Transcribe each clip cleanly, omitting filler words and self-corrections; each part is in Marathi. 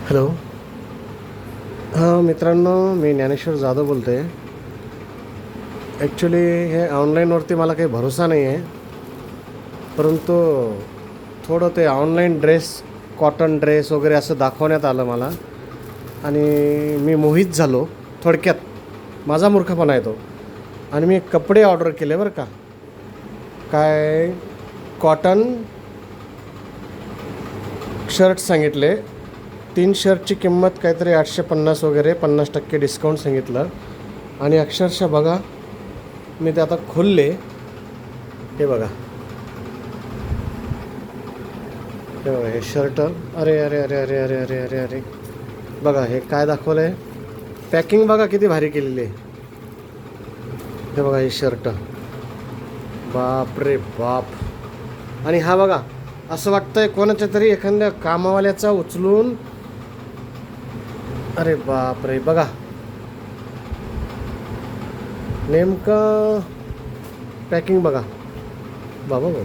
हॅलो. हां मित्रांनो, मी ज्ञानेश्वर जाधव बोलतो आहे. ॲक्च्युली हे ऑनलाईनवरती मला काही भरोसा नाही आहे, परंतु थोडं ते ऑनलाईन ड्रेस, कॉटन ड्रेस वगैरे असं दाखवण्यात आलं मला आणि मी मोहित झालो. थोडक्यात माझा मूर्खपणा आहे तो. आणि मी कपडे ऑर्डर केले बरं का. काय कॉटन शर्ट सांगितले. 3 शर्टची किंमत काहीतरी 850 वगैरे, 50% डिस्काउंट सांगितलं. आणि अक्षरशः बघा, मी ते आता खोलले. हे बघा, हे बघा, हे शर्ट. अरे अरे अरे अरे अरे अरे अरे अरे बघा हे काय दाखवलं आहे. पॅकिंग बघा किती भारी केलेली आहे. हे बघा हे शर्ट, बाप रे बाप. आणि हा बघा, असं वाटतंय कोणाच्या तरी एखाद्या कामावाल्याचा उचलून. अरे बाप रे, बघा नेमकं पॅकिंग बघा बाबा बाबा.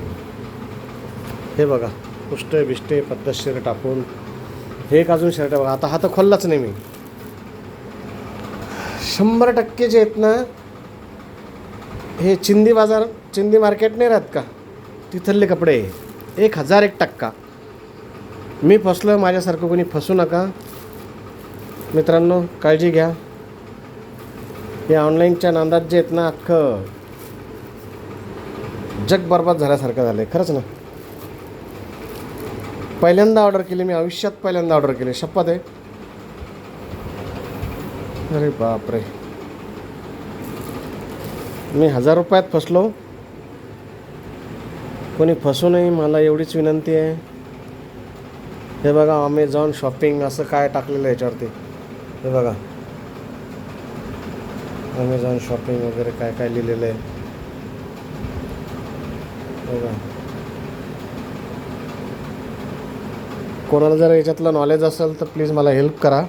हे बघा, पुष्टे बिष्टे पद्धतशीर टाकून. हे एक अजून शर्ट बघा. आता हा तर खोललाच नाही मी. 100% जे आहेत ना, हे चिंदी बाजार, चिंदी मार्केट नाही राहत का, तिथले कपडे. 1001%. मी फसलो, माझ्यासारखं कोणी फसू नका मित्रांनो. काळजी घ्या. हे ऑनलाईनच्या नादात जे आहेत ना, अख्खं जग बरबाद झाल्यासारखं झालं आहे. खरंच ना. पहिल्यांदा ऑर्डर केली मी, आयुष्यात पहिल्यांदा ऑर्डर केली, शपथ आहे. अरे बापरे, मी 1000 रुपयात फसलो. कोणी फसू नये, मला एवढीच विनंती आहे. हे बघा, अमेझॉन शॉपिंग असं काय टाकलेलं आहे याच्यावरती. हे बघा, अमेझॉन शॉपिंग वगैरे काय काय लिहिलेलं आहे. बघा, कोणाला जर याच्यातलं नॉलेज असेल तर प्लीज मला हेल्प करा.